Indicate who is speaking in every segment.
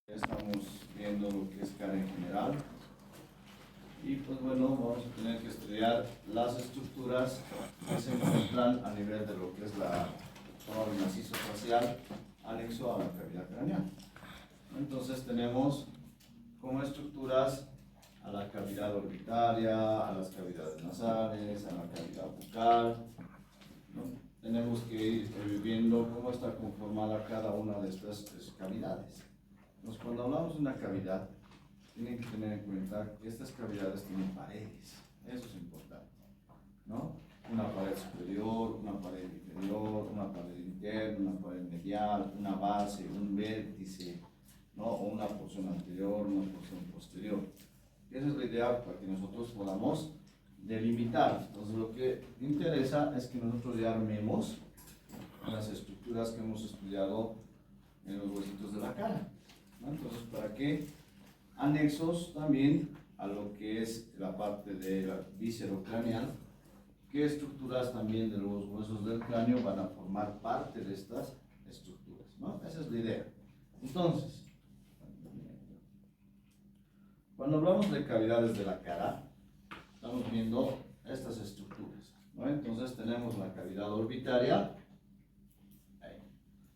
Speaker 1: Estamos viendo lo que es cara en general y pues bueno, vamos a tener que estudiar las estructuras que se encuentran a nivel de lo que es la zona del macizo facial anexo a la cavidad craneal. Entonces tenemos como estructuras a la cavidad orbitaria, a las cavidades nasales, a la cavidad bucal, ¿no? Tenemos que ir viendo cómo está conformada cada una de estas cavidades. Entonces, cuando hablamos de una cavidad, tienen que tener en cuenta que estas cavidades tienen paredes. Eso es importante, ¿no? Una pared superior, una pared inferior, una pared interna, una pared medial, una base, un vértice, ¿no? O una porción anterior, una porción posterior. Esa es la idea para que nosotros podamos delimitar. Entonces, lo que interesa es que nosotros ya armemos las estructuras que hemos estudiado en los huesitos de la cara, ¿no? Entonces, ¿para qué? Anexos también a lo que es la parte de la víscero craneal, qué estructuras también de los huesos del cráneo van a formar parte de estas estructuras, ¿no? Esa es la idea. Entonces, cuando hablamos de cavidades de la cara, estamos viendo estas estructuras, ¿no? Entonces tenemos la cavidad orbitaria,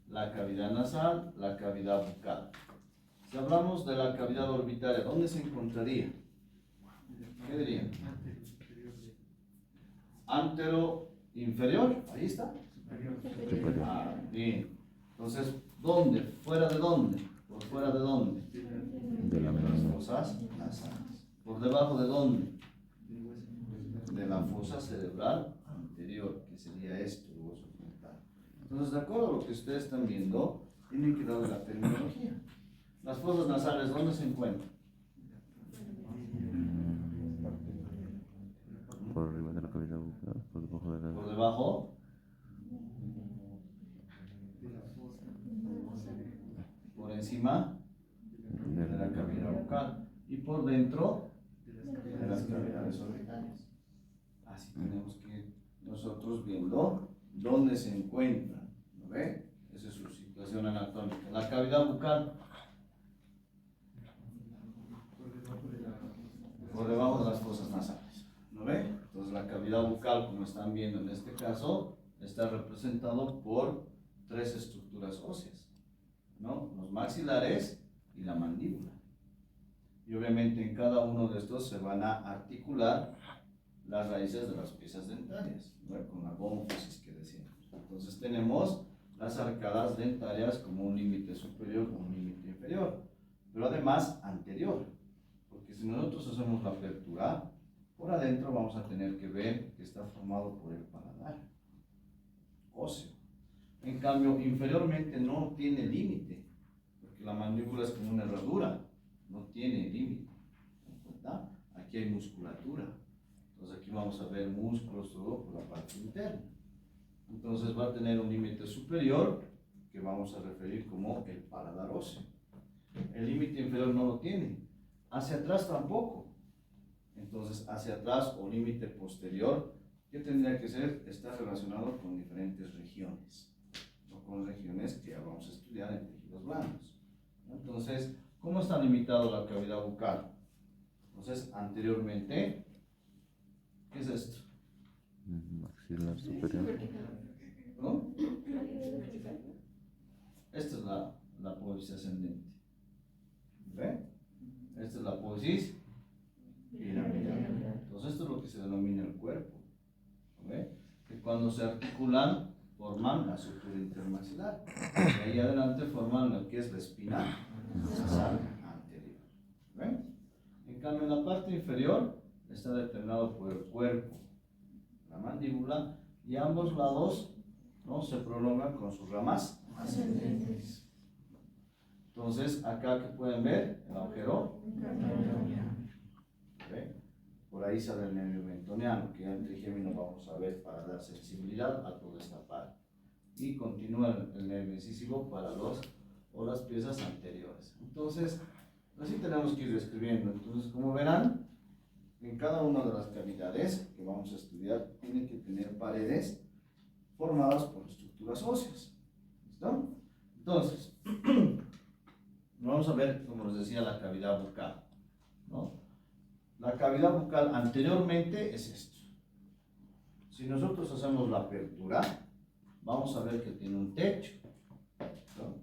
Speaker 1: la cavidad nasal, la cavidad bucal. Si hablamos de la cavidad orbitaria, ¿dónde se encontraría? ¿Qué dirían? Antero inferior, ahí está. Ah, bien. Entonces, ¿dónde? ¿Fuera de dónde? ¿Por fuera de dónde? De las fosas nasales. ¿Por debajo de dónde? De la fosa cerebral anterior, que sería esto, el hueso frontal. Entonces, de acuerdo a lo que ustedes están viendo, tienen que darle la terminología. Las fosas nasales, ¿dónde se encuentran?
Speaker 2: Por arriba de la cavidad bucal, por debajo de la...
Speaker 1: Por debajo. Por encima de la cavidad bucal. Y por dentro de las cavidades orbitales. Así tenemos que ir nosotros viendo dónde se encuentran. ¿No ve? Esa es su situación anatómica. La cavidad bucal. Por debajo de las fosas nasales. ¿No ve? Entonces la cavidad bucal, como están viendo en este caso, está representado por tres estructuras óseas, ¿no? Los maxilares y la mandíbula. Y obviamente en cada uno de estos se van a articular las raíces de las piezas dentarias, ¿no? Con la gónfosis que decíamos. Entonces tenemos las arcadas dentarias como un límite superior o un límite inferior, pero además anterior, porque si nosotros hacemos la apertura, por adentro vamos a tener que ver que está formado por el paladar óseo. En cambio, inferiormente no tiene límite, porque la mandíbula es como una herradura, no tiene límite, ¿verdad? Aquí hay musculatura, entonces aquí vamos a ver músculos todo por la parte interna. Entonces va a tener un límite superior que vamos a referir como el paladar óseo. El límite inferior no lo tiene, hacia atrás tampoco. Entonces hacia atrás o límite posterior, ¿qué tendría que ser? Está relacionado con diferentes regiones, o con regiones que ya vamos a estudiar en tejidos blandos. Entonces, ¿cómo está limitado la cavidad bucal? Entonces, anteriormente, ¿qué es esto?
Speaker 2: Maxilar superior.
Speaker 1: ¿No? Esta es la apófisis ascendente. ¿Ve? Esta es la apófisis piramidal. Entonces, esto es lo que se denomina el cuerpo. ¿Ve? Que cuando se articulan, forman la sutura intermaxilar. Y ahí adelante forman lo que es la espina nasal anterior. ¿Ve? En cambio, en la parte inferior está determinado por el cuerpo, la mandíbula, y ambos lados, ¿no?, se prolongan con sus ramas ascendentes. Entonces, acá que pueden ver el agujero, ¿ve? Por ahí sale el nervio mentoniano, que ya en trigémino vamos a ver para dar sensibilidad a toda esta parte. Y continúa el nervio incisivo para los o las piezas anteriores. Entonces, así tenemos que ir describiendo. Entonces, como verán, en cada una de las cavidades que vamos a estudiar tienen que tener paredes formadas por estructuras óseas. ¿Listo? Entonces, vamos a ver, como les decía, la cavidad bucal, ¿no? La cavidad bucal anteriormente es esto. Si nosotros hacemos la apertura, vamos a ver que tiene un techo, ¿no?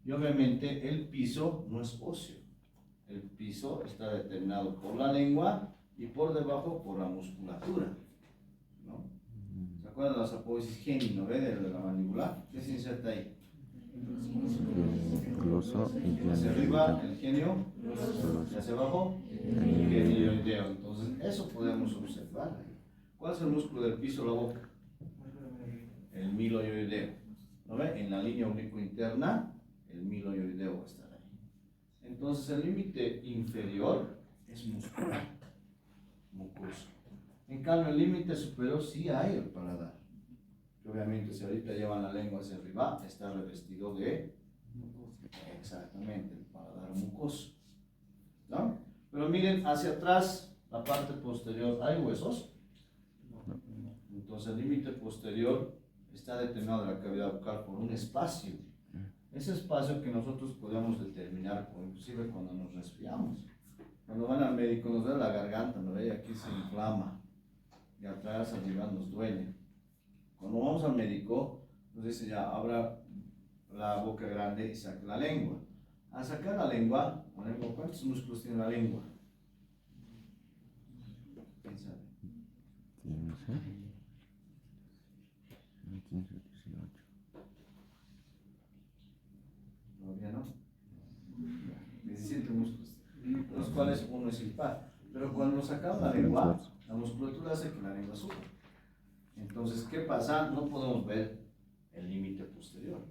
Speaker 1: Y obviamente el piso no es óseo. El piso está determinado por la lengua y por debajo por la musculatura, ¿no? ¿Se acuerdan de las apófisis geni, no ve, de la mandíbula? ¿Qué se inserta ahí?
Speaker 2: Gloso y
Speaker 1: Hacia arriba el genio y hacia abajo el genioideo. Entonces, eso podemos observar ahí. ¿Cuál es el músculo del piso de la boca? El miloioideo. ¿No ve? En la línea oblicuo-interna, el miloioideo va a estar ahí. Entonces, el límite inferior es muscular, mucoso. En cambio, el límite superior sí hay el paladar. Que obviamente, si ahorita llevan la lengua hacia arriba, está revestido de, exactamente, el paladar mucoso, ¿no? Pero miren, hacia atrás, la parte posterior, ¿hay huesos? Entonces, el límite posterior está determinado de la cavidad bucal por un espacio. Ese espacio que nosotros podemos determinar, inclusive cuando nos resfriamos. Cuando van al médico nos duele la garganta, ¿no ve? Aquí se inflama y atrás arriba nos duele. Cuando vamos al médico, nos dice ya, abra la boca grande y saque la lengua. Al sacar la lengua, ¿cuántos músculos tiene la lengua? ¿Quién sabe?
Speaker 2: 15, 18.
Speaker 1: Todavía no. 17 músculos, de los cuales uno es impar. Pero cuando sacamos la lengua, la musculatura hace que la lengua suba. Entonces, ¿qué pasa? No podemos ver el límite posterior.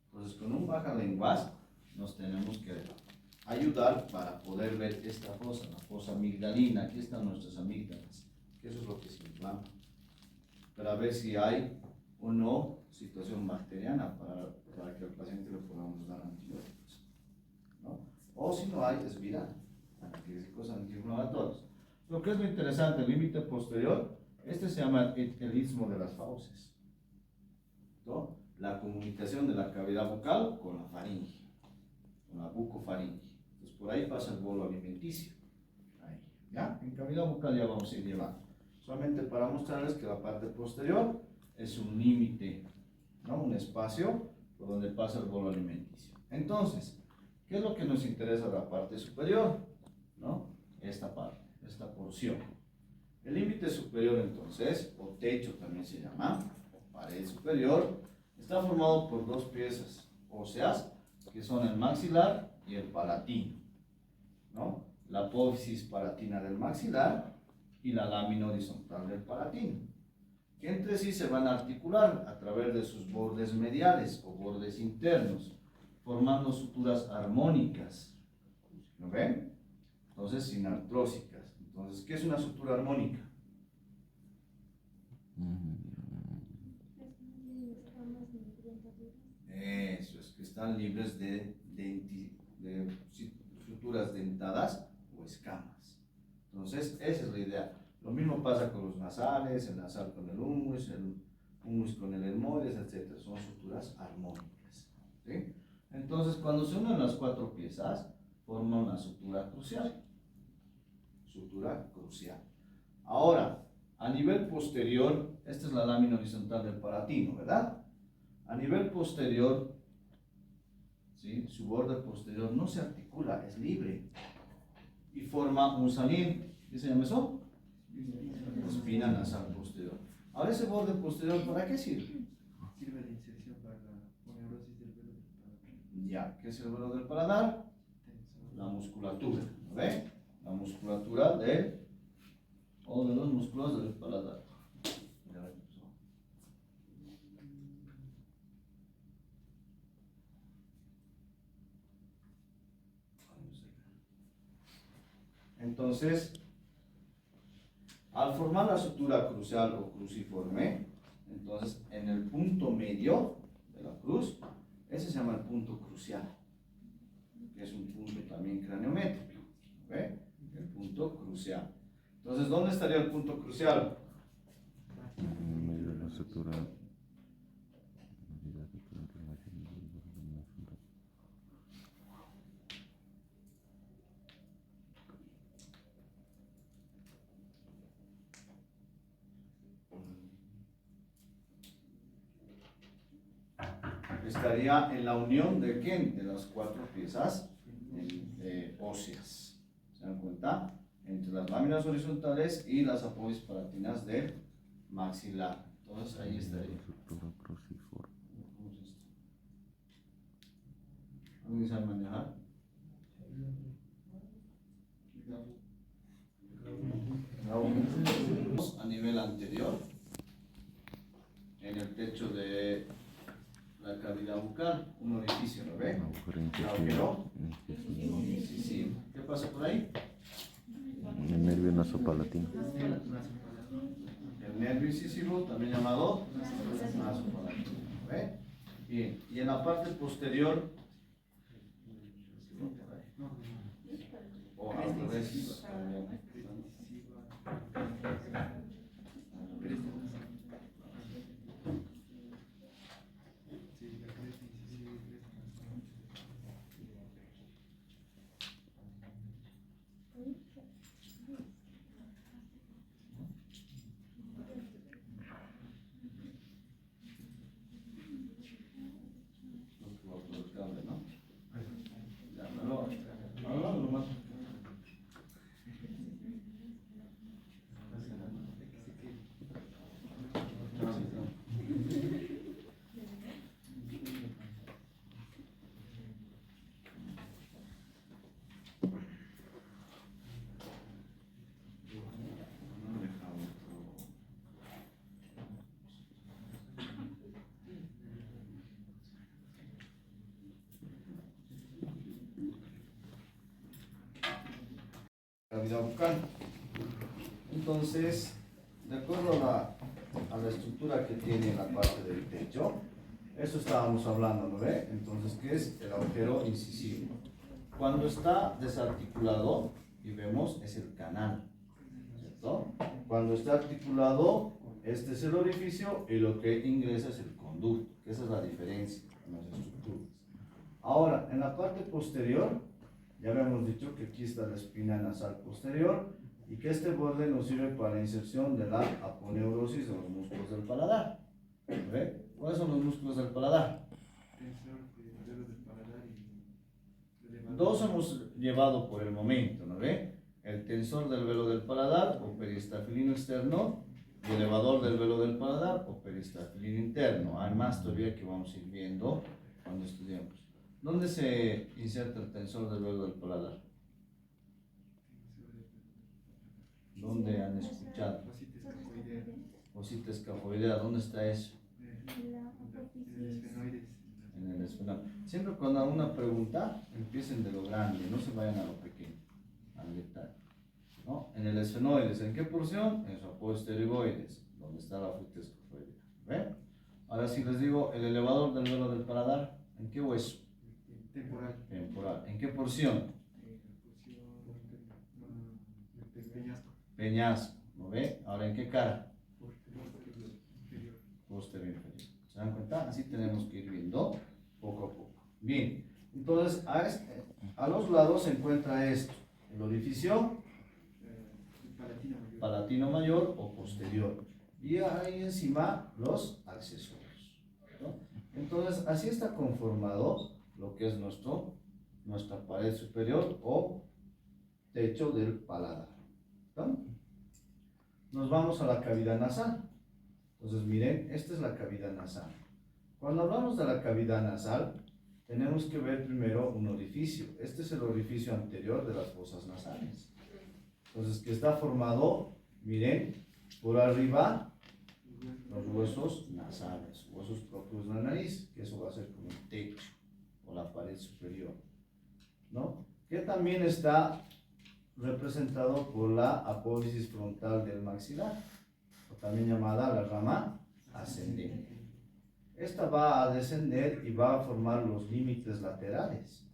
Speaker 1: Entonces, con un baja lenguas nos tenemos que ayudar para poder ver esta fosa, la fosa amigdalina. Aquí están nuestras amígdalas, que eso es lo que se inflama. Para ver si hay o no situación bacteriana para que al paciente le podamos dar antibióticos, ¿no? O si no hay, es viral, analgésicos antiinflamatorios. Lo que es muy interesante, el límite posterior, este se llama el istmo de las fauces, ¿no? La comunicación de la cavidad bucal con la faringe, con la bucofaringe. Entonces por ahí pasa el bolo alimenticio. Ahí, ¿ya? En cavidad bucal ya vamos a ir llevando. Solamente para mostrarles que la parte posterior es un límite, ¿no? Un espacio por donde pasa el bolo alimenticio. Entonces, ¿qué es lo que nos interesa de la parte superior? ¿No? Esta parte, esta porción. El límite superior entonces, o techo también se llama, pared superior, está formado por dos piezas óseas, que son el maxilar y el palatino, ¿no? La apófisis palatina del maxilar y la lámina horizontal del palatino, que entre sí se van a articular a través de sus bordes mediales o bordes internos, formando suturas armónicas, ¿lo ven? Entonces, sinartrósicas. Entonces, ¿qué es una sutura armónica? Eso es, que están libres de suturas dentadas o escamas. Entonces, esa es la idea. Lo mismo pasa con los nasales, el nasal con el humus con el etmoides, etc. Son suturas armónicas, ¿sí? Entonces, cuando se unen las cuatro piezas, forma una sutura crucial. Sutura crucial. Ahora, a nivel posterior, esta es la lámina horizontal del palatino, ¿verdad? A nivel posterior, ¿sí? Su borde posterior no se articula, es libre y forma un salir. ¿Qué se llama eso? Espina nasal posterior. Ahora, ese borde posterior, ¿para qué sirve?
Speaker 3: Sirve de inserción para la poneurosis del velo del paladar.
Speaker 1: Ya, ¿qué es el velo del paladar? La musculatura, ¿no ve? La musculatura de los músculos del paladar. Entonces, al formar la sutura crucial o cruciforme, entonces en el punto medio de la cruz, ese se llama el punto crucial, que es un punto también craniométrico, ¿ve? El punto crucial. Entonces, ¿dónde estaría el punto crucial?
Speaker 2: En medio de la sutura.
Speaker 1: estaría en la unión de ¿quién? De las cuatro piezas óseas. ¿Se dan cuenta? Entre las láminas horizontales y las apófisis palatinas del maxilar. Entonces ahí estaría.
Speaker 2: Estructura cruciforme.
Speaker 1: ¿Cómo es esto? ¿Alguien sabe manejar? A nivel anterior, en el techo de la cavidad bucal, un orificio, ¿lo ve? Agujero incisivo. ¿Qué pasa por ahí?
Speaker 2: El nervio nasopalatino.
Speaker 1: El nervio incisivo, también llamado nasopalatino. ¿Ve? Bien, y en la parte posterior, o al revés, ¿no? Ya, ahora lo más. Cavidad bucal. Entonces, de acuerdo a la estructura que tiene la parte del techo, eso estábamos hablando, ¿no ve? Entonces, ¿qué es el agujero incisivo? Cuando está desarticulado, y vemos, es el canal, ¿cierto? Cuando está articulado, este es el orificio y lo que ingresa es el conducto, que esa es la diferencia en las estructuras. Ahora, en la parte posterior, ya habíamos dicho que aquí está la espina nasal posterior y que este borde nos sirve para la inserción de la aponeurosis de los músculos del paladar. ¿Ve? ¿Cuáles son los músculos del paladar? Dos hemos llevado por el momento, ¿no ve? El tensor del velo del paladar o peristafilino externo y elevador del velo del paladar o peristafilino interno. Hay más todavía que vamos a ir viendo cuando estudiemos. ¿Dónde se inserta el tensor del velo del paladar? ¿Dónde han escuchado? Osita escafoidea, ¿dónde está eso? En el esfenoide. Siempre cuando hagan una pregunta, empiecen de lo grande, no se vayan a lo pequeño, al detalle. ¿No? En el esfenoides, ¿en qué porción? En su apófisis pterigoides, donde está la osita escafoidea. ¿Ve? Ahora si les digo el elevador del velo del paladar, ¿en qué hueso?
Speaker 3: Temporal.
Speaker 1: Temporal. ¿En qué porción?
Speaker 3: Peñasco.
Speaker 1: Peñasco. ¿No ve? Ahora, ¿en qué cara?
Speaker 3: Inferior.
Speaker 1: Posterior inferior. ¿Se dan cuenta? Así tenemos que ir viendo poco a poco. Bien. Entonces, a los lados se encuentra esto. El orificio palatino mayor o posterior. Y ahí encima los accesorios. ¿No? Entonces, así está conformado lo que es nuestra pared superior o techo del paladar. ¿No? Nos vamos a la cavidad nasal. Entonces, miren, esta es la cavidad nasal. Cuando hablamos de la cavidad nasal, tenemos que ver primero un orificio. Este es el orificio anterior de las fosas nasales. Entonces, que está formado, miren, por arriba, los huesos nasales, huesos propios de la nariz, que eso va a ser como el techo o la pared superior, ¿no? Que también está representado por la apófisis frontal del maxilar, o también llamada la rama ascendente. Esta va a descender y va a formar los límites laterales,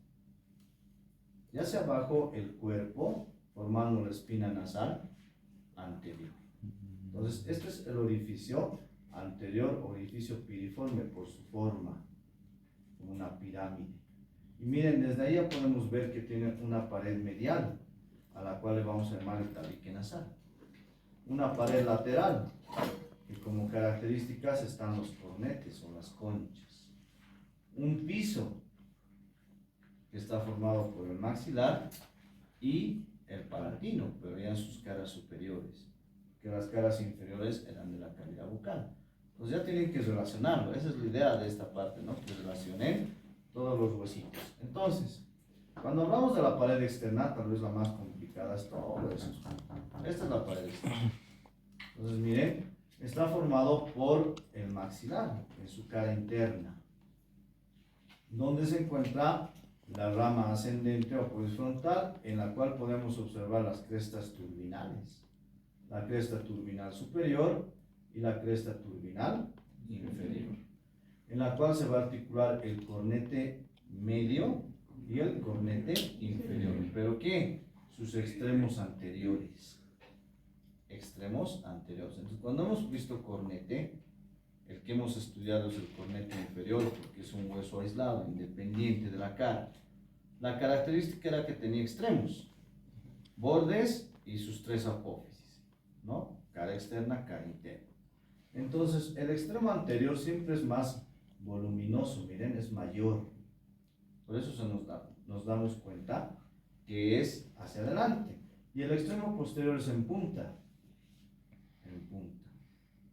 Speaker 1: ya sea bajo el cuerpo, formando la espina nasal anterior. Entonces, este es el orificio anterior, orificio piriforme por su forma, como una pirámide. Y miren, desde ahí ya podemos ver que tiene una pared medial, a la cual le vamos a llamar el tabique nasal. Una pared lateral, que como características están los cornetes o las conchas. un piso que está formado por el maxilar y el palatino, pero ya en sus caras superiores, que las caras inferiores eran de la cavidad bucal. Entonces ya tienen que relacionarlo, esa es la idea de esta parte, ¿no? Que relacionen todos los huesitos. Entonces, cuando hablamos de la pared externa, tal vez la más complicada es todo eso. Esta es la pared externa. Entonces, miren, está formado por el maxilar en su cara interna, donde se encuentra la rama ascendente o frontal, en la cual podemos observar las crestas turbinales, la cresta turbinal superior y la cresta turbinal inferior, en la cual se va a articular el cornete medio y el cornete inferior. ¿Pero qué? Sus extremos anteriores. Extremos anteriores. Entonces, cuando hemos visto cornete, el que hemos estudiado es el cornete inferior, porque es un hueso aislado, independiente de la cara. La característica era que tenía extremos, bordes y sus tres apófisis, ¿no? Cara externa, cara interna. Entonces, el extremo anterior siempre es más voluminoso, miren, es mayor. Por eso nos damos cuenta que es hacia adelante. Y el extremo posterior es en punta,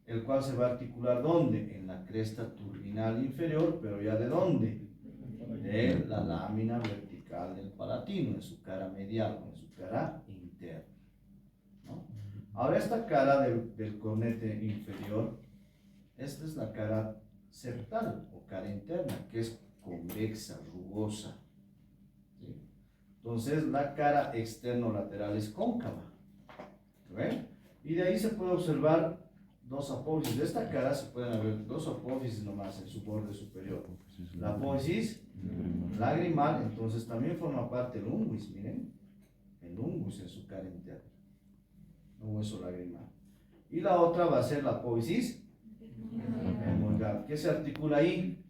Speaker 1: el cual se va a articular ¿dónde? En la cresta turbinal inferior, pero ya ¿de dónde? De la lámina vertical del palatino, en su cara medial, en su cara interna, ¿no? Ahora esta cara del cornete inferior, esta es la cara septal o cara interna, que es convexa, rugosa, ¿sí? Entonces la cara externo-lateral es cóncava, ¿ven? Y de ahí se puede observar dos apófisis. De esta cara se pueden ver dos apófisis nomás en su borde superior. La apófisis lagrimal, entonces también forma parte del unguis, miren, el unguis en su cara interna, un hueso lagrimal. Y la otra va a ser la apófisis hemoidal. ¿Qué se articula ahí?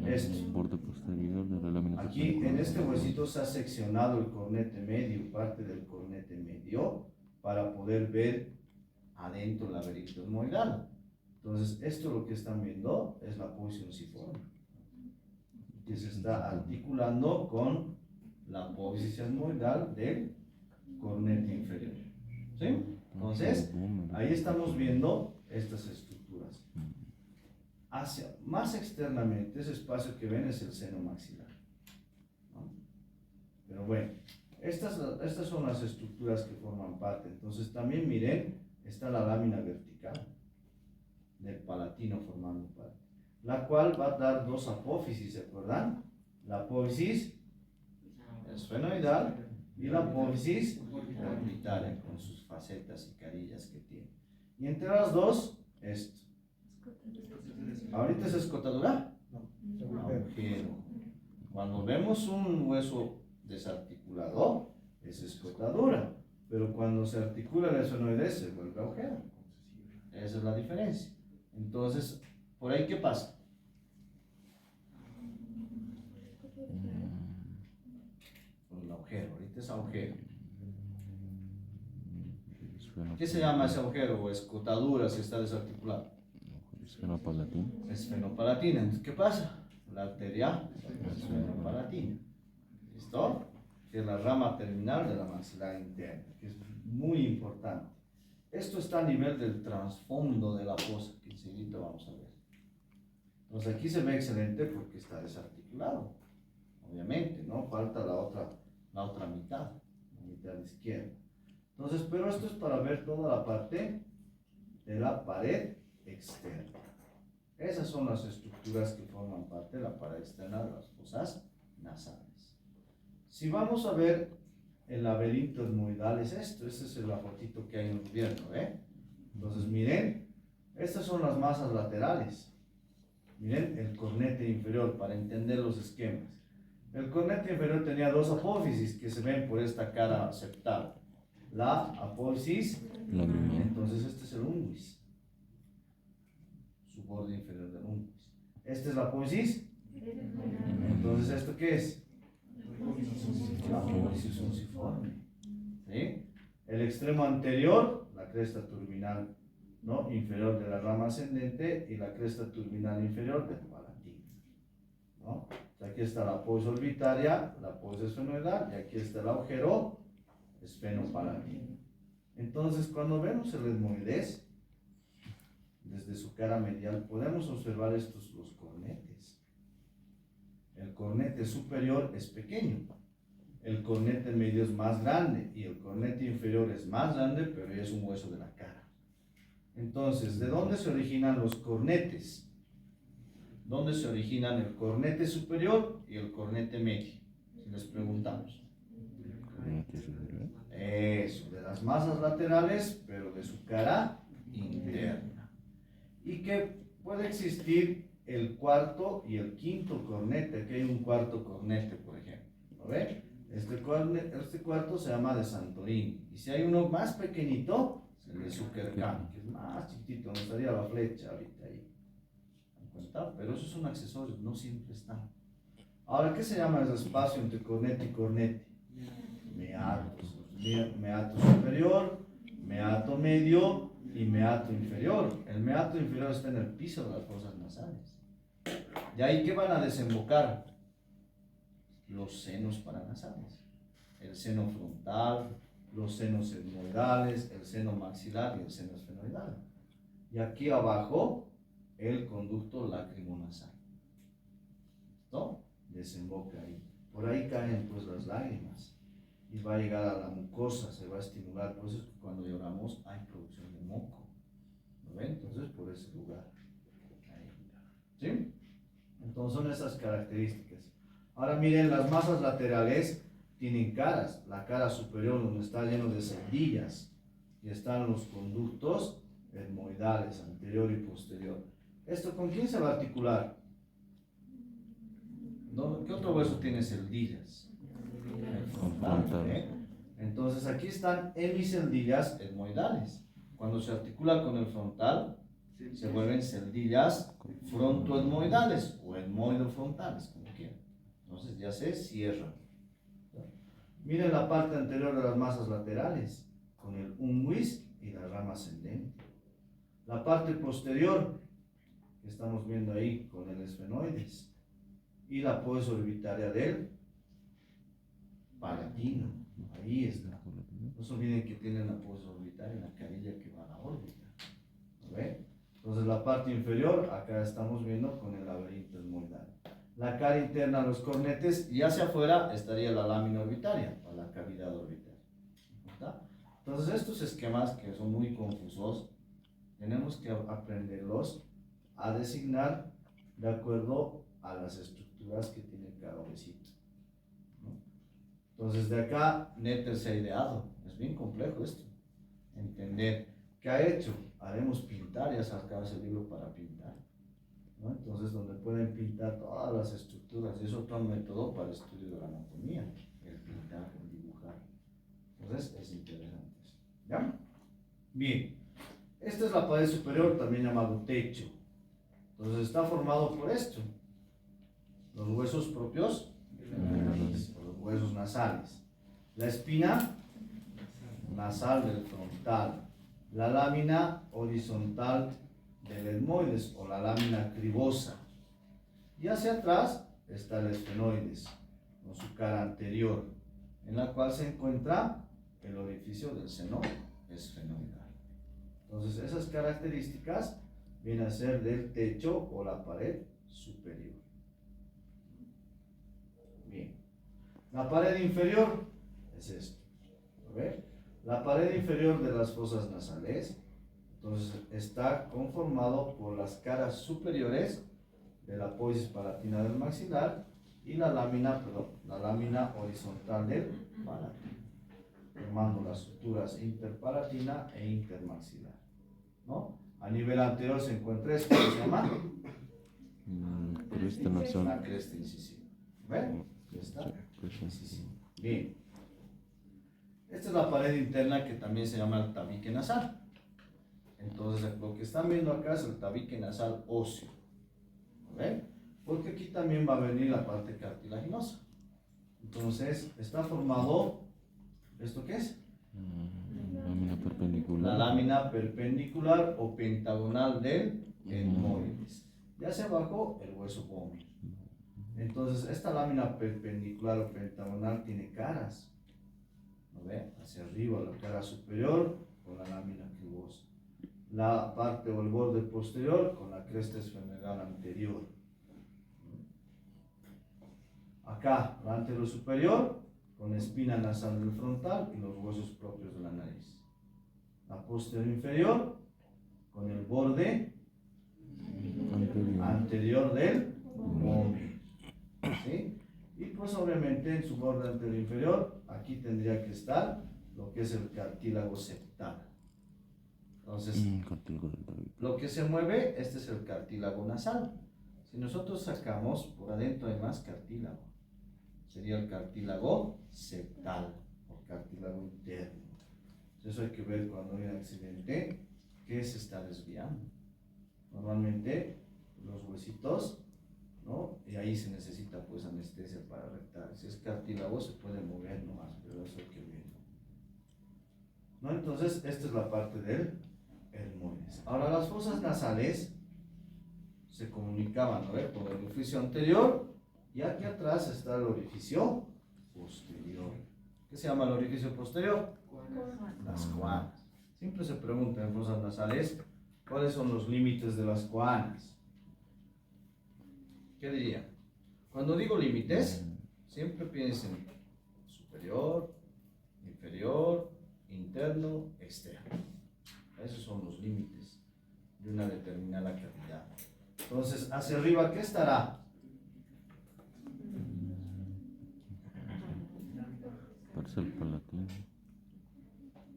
Speaker 1: Esto.
Speaker 2: Borde posterior de la lámina.
Speaker 1: Aquí en este huesito se ha seccionado el cornete medio, parte del cornete medio, para poder ver adentro el laberinto hemoidal. Entonces, esto lo que están viendo es la apófisis ciforme, que se está articulando con la apófisis hemoidal del cornete inferior. ¿Sí? Entonces, ahí estamos viendo estas estructuras. Hacia, más externamente, ese espacio que ven es el seno maxilar, ¿no? Pero bueno, estas son las estructuras que forman parte. Entonces, también miren, está la lámina vertical del palatino formando parte, la cual va a dar dos apófisis, ¿se acuerdan? La apófisis esfenoidal y la apófisis orbitaria, con sus facetas y carillas que tiene. Y entre las dos, esto. ¿Ahorita es escotadura? No. Agujero. Cuando vemos un hueso desarticulado, es escotadura. Pero cuando se articula el esfenoides, se vuelve agujero. Esa es la diferencia. Entonces, ¿por ahí qué pasa? Por el agujero. Ahorita es agujero. ¿Qué se llama ese agujero o escotadura si está desarticulado?
Speaker 2: Esfenopalatina.
Speaker 1: Esfenopalatina. Entonces, ¿qué pasa? La arteria esfenopalatina. ¿Listo? Que es la rama terminal de la maxilar interna, que es muy importante. Esto está a nivel del trasfondo de la fosa, que enseguida vamos a ver. Entonces aquí se ve excelente porque está desarticulado, obviamente, ¿no? Falta la otra mitad, la mitad izquierda. Entonces, pero esto es para ver toda la parte de la pared externa. Esas son las estructuras que forman parte de la pared externa de las fosas nasales. Si vamos a ver el laberinto hemoidal, es esto, ese es la fotito que hay en el gobierno, ¿eh? Entonces, miren, estas son las masas laterales. Miren el cornete inferior para entender los esquemas. El cornete inferior tenía dos apófisis que se ven por esta cara septal. La apófisis
Speaker 2: Lagrimal.
Speaker 1: entonces este es el unguis, su borde inferior del unguis. Esta es la apófisis. Entonces, ¿esto qué es? La apófisis unciforme. ¿Sí? El extremo anterior, la cresta turbinal, ¿no?, inferior de la rama ascendente y la cresta turbinal inferior del palatino. ¿no? Aquí está la polis orbitaria, la polis esfenoidal, y aquí está el agujero esfenopalatino. Entonces, cuando vemos el etmoides, desde su cara medial, podemos observar estos los cornetes. El cornete superior es pequeño, el cornete medio es más grande, y el cornete inferior es más grande, pero ya es un hueso de la cara. Entonces, ¿de dónde se originan los cornetes? ¿Dónde se originan el cornete superior y el cornete medio? Si les preguntamos. Eso, de las masas laterales, pero de su cara interna. Y que puede existir el cuarto y el quinto cornete. Aquí hay un cuarto cornete, por ejemplo. ¿Lo ven? Este cuarto se llama de Santorini. Y si hay uno más pequeñito, el de Zuckerkamp, que es más chiquitito, donde estaría la flecha ahorita ahí. ¿Se dan cuenta? Pero esos son accesorios, no siempre están. Ahora, ¿qué se llama ese espacio entre cornete y cornete? Meatos. Meato superior, meato medio y meato inferior. El meato inferior está en el piso de las fosas nasales. ¿Y ahí qué van a desembocar? Los senos paranasales. El seno frontal, los senos etmoidales, el seno maxilar y el seno esfenoidal. Y aquí abajo, el conducto lacrimonasal. ¿No? Desemboca ahí. Por ahí caen pues las lágrimas. Y va a llegar a la mucosa, se va a estimular. Por eso es que cuando lloramos hay producción de moco. ¿Lo ven? Entonces, por ese lugar. Ahí. ¿Sí? Entonces, son esas características. Ahora miren, las masas laterales tienen caras. La cara superior, donde está lleno de celdillas. Y están los conductos etmoidales, anterior y posterior. ¿Esto con quién se va a articular? ¿Qué otro hueso tiene celdillas? El frontal, ¿eh? Entonces aquí están hemiceldillas etmoidales. Cuando se articula con el frontal, se vuelven celdillas frontoetmoidales o etmoidofrontales, como quieran. Entonces ya se cierran. Miren la parte anterior de las masas laterales, con el unguis y la rama ascendente. La parte posterior, que estamos viendo ahí, con el esfenoides. Y la polis orbitaria del palatino. Ahí está. No se olviden que tienen la polis orbitaria en la carilla que va a la órbita. ¿Lo ven? Entonces la parte inferior, acá estamos viendo con el laberinto etmoidal. La cara interna, los cornetes, y hacia afuera estaría la lámina orbitaria, o la cavidad orbitaria. ¿Está? Entonces estos esquemas que son muy confusos, tenemos que aprenderlos a designar de acuerdo a las estructuras que tiene cada huesito. Entonces de acá Nether se ha ideado, es bien complejo esto, entender qué ha hecho. Haremos pintar, ya sacaba ese libro para pintar, ¿no? Entonces donde pueden pintar todas las estructuras, y es otro método para el estudio de la anatomía, el pintar, el dibujar. Entonces es interesante esto, ¿ya? Bien, esta es la pared superior, también llamado techo. Entonces está formado por esto, los huesos propios de la nariz, o los huesos nasales, la espina nasal del frontal, la lámina horizontal del etmoides o la lámina cribosa, y hacia atrás está el esfenoides con su cara anterior, en la cual se encuentra el orificio del seno esfenoidal. Entonces esas características vienen a ser del techo o la pared superior. Bien, la pared inferior es esto. ¿Lo ven? La pared inferior de las fosas nasales, entonces está conformado por las caras superiores de la apófisis palatina del maxilar y la lámina horizontal del palatino, formando las suturas interpalatina e intermaxilar, ¿no? A nivel anterior se encuentra esto que se llama
Speaker 2: cresta nasal.
Speaker 1: la cresta incisiva. ¿Ven? Cresta incisiva. Bien. Esta es la pared interna que también se llama el tabique nasal. Entonces, lo que están viendo acá es el tabique nasal óseo. ¿Ven? Porque aquí también va a venir la parte cartilaginosa. Entonces, está formado, ¿esto qué es?
Speaker 2: Lámina perpendicular.
Speaker 1: La lámina perpendicular o pentagonal del etmoides. Y hacia abajo, el hueso pómez. Entonces, esta lámina perpendicular o pentagonal tiene caras, ¿no ve? Hacia arriba, la cara superior con la lámina que goza. La parte o el borde posterior con la cresta esfenoidal anterior. Acá, la anterior superior con la espina nasal del frontal y los huesos propios de la nariz. La posterior inferior con el borde anterior del móvil. ¿Sí? Y pues obviamente en su borde anterior inferior, aquí tendría que estar lo que es el cartílago septal. Entonces, lo que se mueve, este es el cartílago nasal. Si nosotros sacamos, por adentro hay más cartílago. Sería el cartílago septal o cartílago interno. Eso hay que ver cuando hay un accidente que se está desviando. Normalmente los huesitos, ¿no? Y ahí se necesita pues anestesia para rectar. Si es cartílago se puede mover nomás, pero eso hay que ver. ¿No? Entonces, esta es la parte del hermoides. Ahora, las fosas nasales se comunicaban, ¿no? Por el orificio anterior y aquí atrás está el orificio posterior. ¿Qué se llama el orificio posterior? Las coanas. Siempre se pregunta en fosas nasales cuáles son los límites de las coanas. ¿Qué diría? Cuando digo límites, siempre piensen superior, inferior, interno, externo. Esos son los límites de una determinada cavidad. Entonces, hacia arriba, ¿qué estará?
Speaker 2: Parece el palatino.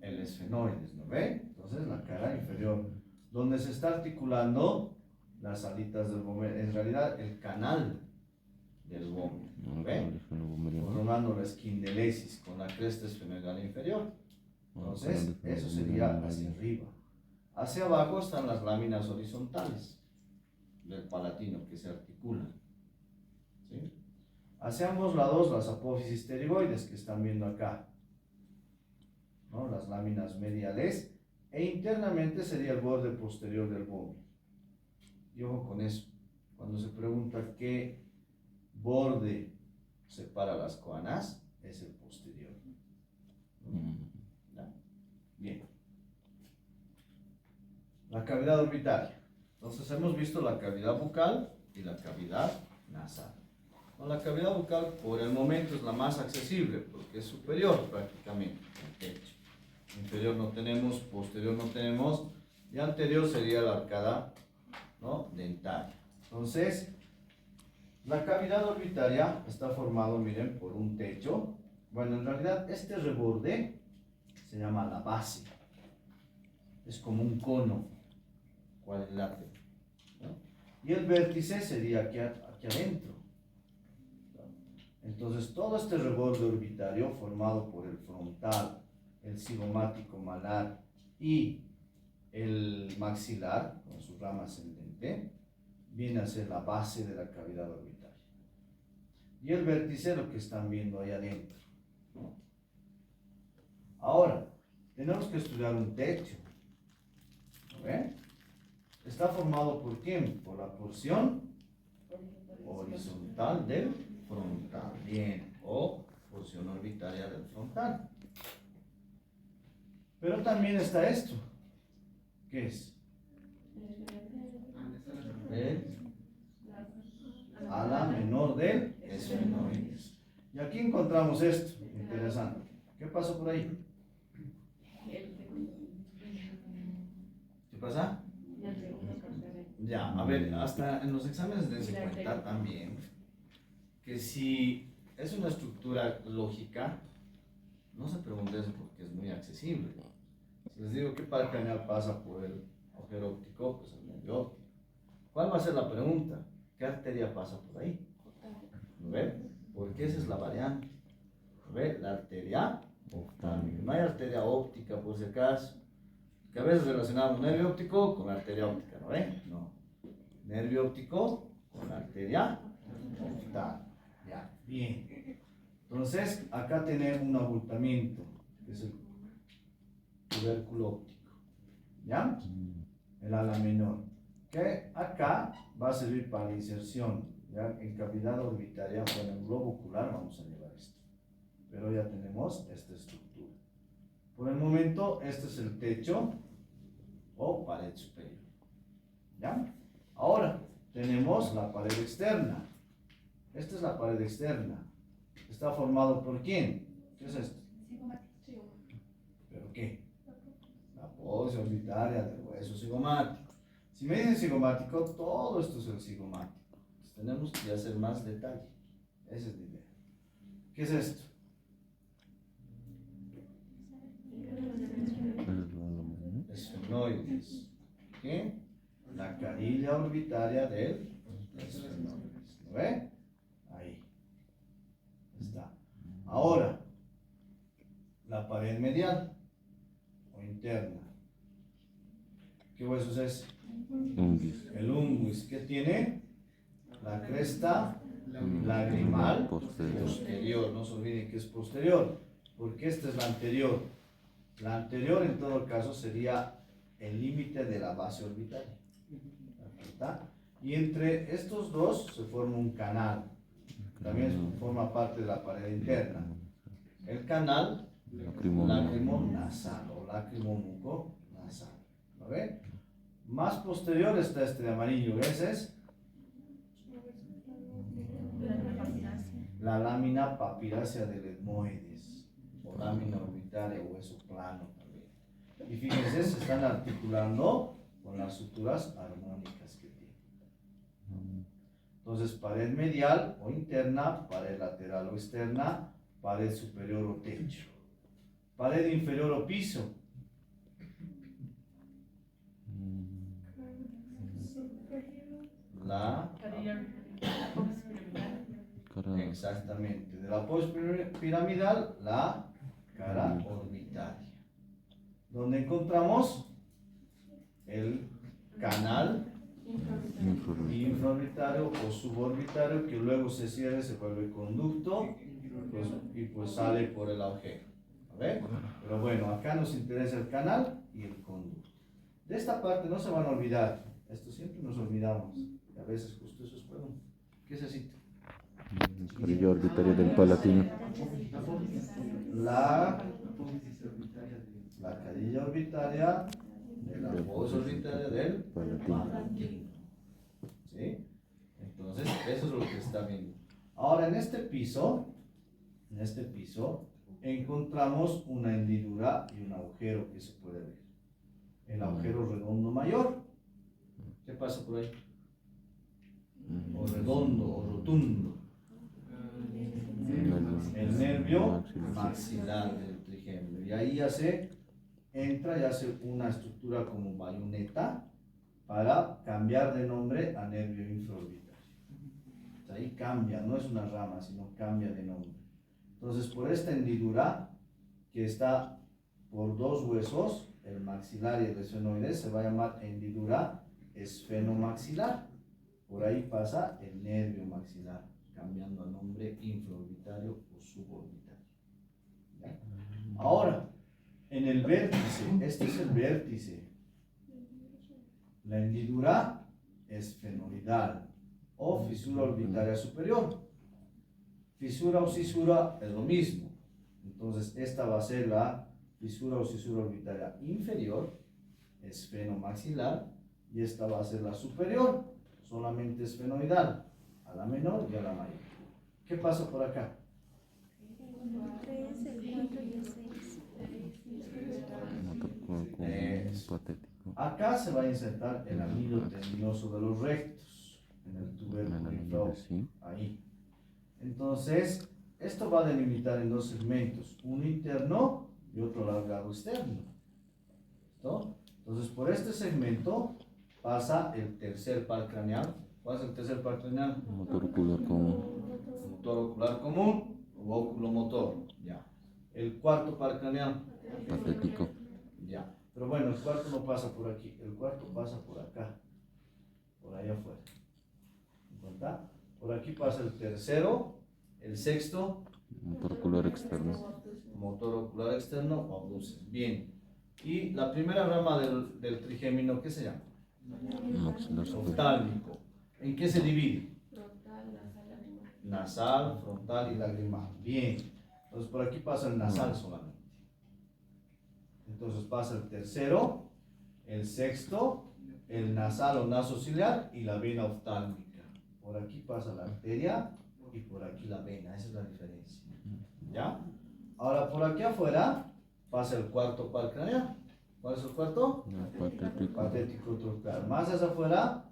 Speaker 1: El esfenoides, ¿no ve? Entonces, la cara inferior, donde se está articulando las alitas del vómito, en realidad el canal del vómito, ¿no ve? Formando la esquindelesis con la cresta esfenoidal inferior. Entonces, eso sería hacia arriba. Hacia abajo están las láminas horizontales del palatino que se articulan. ¿Sí? Hacia ambos lados las apófisis pterigoides que están viendo acá, ¿no? Las láminas mediales, e internamente sería el borde posterior del vómito. Y ojo con eso, cuando se pregunta qué borde separa las coanas, es el posterior. ¿Ya? Bien. La cavidad orbitaria. Entonces hemos visto la cavidad bucal y la cavidad nasal. Con la cavidad bucal por el momento es la más accesible porque es superior prácticamente al techo. Inferior no tenemos, posterior no tenemos y anterior sería la arcada, ¿no? Dentaria. Entonces, la cavidad orbitaria está formado, miren, por un techo. Bueno, en realidad este reborde se llama la base. Es como un cono cuadrilátero, ¿no? Y el vértice sería aquí adentro. Entonces, todo este reborde orbitario formado por el frontal, el cigomático malar y el maxilar, con su rama ascendente, viene a ser la base de la cavidad orbitaria. Y el vértice, lo que están viendo ahí adentro, ¿no? Ahora, tenemos que estudiar un techo. ¿No ven? Está formado por quién? Por la porción horizontal del frontal. Bien, o porción orbitaria del frontal. Pero también está esto. ¿Qué es? El ala menor del esfenoides. Y aquí encontramos esto, interesante. ¿Qué pasó por ahí? ¿Qué pasa? Ya, a ver, hasta en los exámenes dense cuenta también que si es una estructura lógica, no se pregunten eso porque es muy accesible. Si les digo qué par craneal pasa por el agujero óptico, pues el nervio óptico. ¿Cuál va a ser la pregunta? ¿Qué arteria pasa por ahí? ¿No ven? Porque esa es la variante. ¿No ven? La arteria oftálmica. No hay arteria óptica, por si acaso. Que a veces relacionamos nervio óptico con arteria óptica, ¿no ven? No. Nervio óptico con arteria oftálmica. Ya, bien. Entonces, acá tenemos un abultamiento, que es el tubérculo óptico. ¿Ya? El ala menor. Que acá va a servir para la inserción Ya en cavidad orbitaria, bueno, en globo ocular vamos a llevar esto. Pero ya tenemos esta estructura. Por el momento, este es el techo o pared superior. ¿Ya? Ahora, tenemos la pared externa. Esta es la pared externa. ¿Está formado por quién? ¿Qué es esto? ¿Pero qué? La apófisis orbitaria del hueso cigomático. Si me dicen cigomático, todo esto es el cigomático. Entonces, tenemos que hacer más detalle. Esa es la idea. ¿Qué es esto? Esfenoides. ¿Qué? La carilla orbitaria del esfenoides. ¿Lo ve? Ahí. Está. Ahora, la pared medial o interna. ¿Qué hueso es ese?
Speaker 2: Unguis.
Speaker 1: El unguis. ¿Qué tiene? La cresta lagrimal posterior. No se olviden que es posterior, porque esta es la anterior. La anterior, en todo caso, sería el límite de la base orbital. ¿Está? Y entre estos dos se forma un canal. También forma parte de la pared interna. El canal lacrimonasal o lacrimomuco-nasal. ¿Lo ven? Más posterior está este de amarillo. Ese es la lámina papirácea del etmoides o lámina orbitaria o hueso plano también. Y fíjense, se están articulando con las suturas armónicas que tiene. Entonces, pared medial o interna, pared lateral o externa, pared superior o techo. Pared inferior o piso. La exactamente. De la apófisis piramidal, la cara orbitaria. Donde encontramos el canal infraorbitario o suborbitario que luego se cierra, se vuelve conducto y pues sale por el agujero. ¿Ve? Pero bueno, acá nos interesa el canal y el conducto. De esta parte no se van a olvidar. Esto siempre nos olvidamos. Y a veces justo eso es bueno. ¿Qué es así?
Speaker 2: Carilla orbitaria del palatino.
Speaker 1: La carilla orbitaria de la apófisis orbitaria del palatino. ¿Sí? Entonces, eso es lo que está viendo. Ahora, en este piso, encontramos una hendidura y un agujero que se puede ver. El agujero redondo mayor. ¿Qué pasa por ahí? O redondo o rotundo. El nervio maxilar del trigémino. Y ahí ya se entra y hace una estructura como bayoneta para cambiar de nombre a nervio infraorbitario. Ahí cambia, no es una rama, sino cambia de nombre. Entonces, por esta hendidura que está por dos huesos, el maxilar y el esfenoides, se va a llamar hendidura esfenomaxilar. Por ahí pasa el nervio maxilar, cambiando a nombre infraorbitario o suborbitario. ¿Ya? Ahora, en el vértice, este es el vértice. La hendidura esfenoidal o fisura orbitaria superior. Fisura o cisura es lo mismo. Entonces, esta va a ser la fisura o cisura orbitaria inferior, esfenomaxilar, y esta va a ser la superior, solamente esfenoidal, a la menor y a la mayor. ¿Qué pasa por acá? Acá se va a insertar el anillo tendinoso de los rectos, en el tubérculo infraocular, ahí. Entonces, esto va a delimitar en dos segmentos, uno interno y otro alargado externo. ¿Listo? Entonces, por este segmento pasa el tercer par craneal. ¿Cuál es el tercer par craneal?
Speaker 2: Motor ocular común.
Speaker 1: Motor ocular común o oculomotor. Ya. El cuarto par craneal.
Speaker 2: Patético.
Speaker 1: Ya. Pero bueno, el cuarto no pasa por aquí. El cuarto pasa por acá. Por allá afuera. ¿Verdad? Por aquí pasa el tercero. El sexto.
Speaker 2: Motor ocular externo.
Speaker 1: Motor ocular externo o abduces. Bien. Y la primera rama del trigémino, ¿qué se llama?
Speaker 2: Maxilar superior.
Speaker 1: Oftálmico. ¿En qué se divide? nasal, frontal y lagrimal. Bien, entonces por aquí pasa el nasal solamente. Entonces pasa el tercero, el sexto, el nasal o naso ciliar y la vena oftálmica. Por aquí pasa la arteria y por aquí la vena, esa es la diferencia. ¿Ya? Ahora por aquí afuera pasa el cuarto par craneal. ¿Cuál es el cuarto? Patético trocar. Más hacia afuera,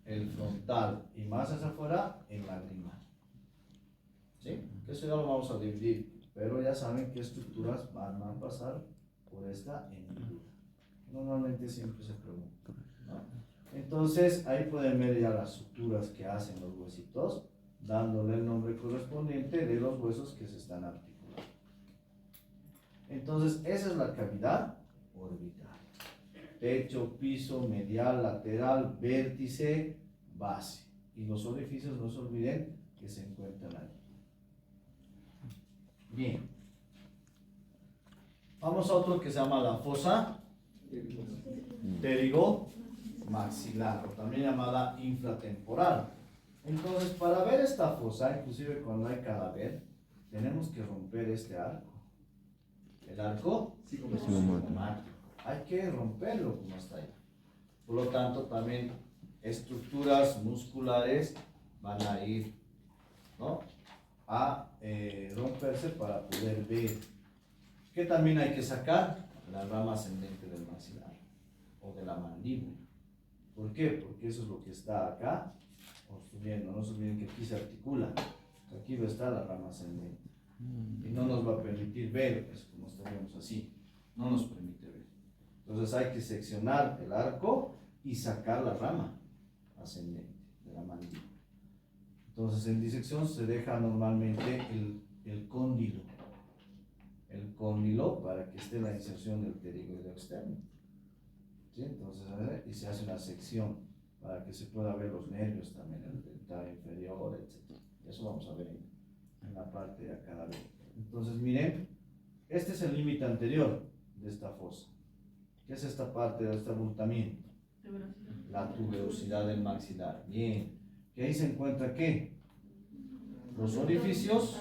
Speaker 1: el frontal. Y más hacia afuera, el lagrimal. ¿Sí? Que eso ya lo vamos a dividir. Pero ya saben qué estructuras van a pasar por esta hendidura. Normalmente siempre se pregunta, ¿no? Entonces, ahí pueden ver ya las suturas que hacen los huesitos, dándole el nombre correspondiente de los huesos que se están articulando. Entonces, esa es la cavidad orbital. Techo, piso, medial, lateral, vértice, base. Y los orificios, no se olviden que se encuentran ahí. Bien. Vamos a otro que se llama la fosa pterigomaxilar, o también llamada infratemporal. Entonces, para ver esta fosa, inclusive cuando hay cadáver, tenemos que romper este arco. El arco cigomático. Hay que romperlo como está ahí. Por lo tanto, también estructuras musculares van a ir, ¿no?, a romperse para poder ver. ¿Qué también hay que sacar? La rama ascendente del maxilar o de la mandíbula. ¿Por qué? Porque eso es lo que está acá obstruyendo. No se olviden que aquí se articula. Aquí va a estar la rama ascendente. Y no nos va a permitir ver, es como estaríamos así. No nos permite ver. Entonces hay que seccionar el arco y sacar la rama ascendente de la mandíbula. Entonces en disección se deja normalmente el cóndilo. El cóndilo para que esté la inserción del pterigoideo externo. ¿Sí? Entonces, y se hace una sección para que se pueda ver los nervios también, el dental inferior, etc. Eso vamos a ver en la parte de acá. Entonces, miren, este es el límite anterior de esta fosa. ¿Qué es esta parte de este abultamiento? La tuberosidad del maxilar. Bien. ¿Que ahí se encuentra qué? Los orificios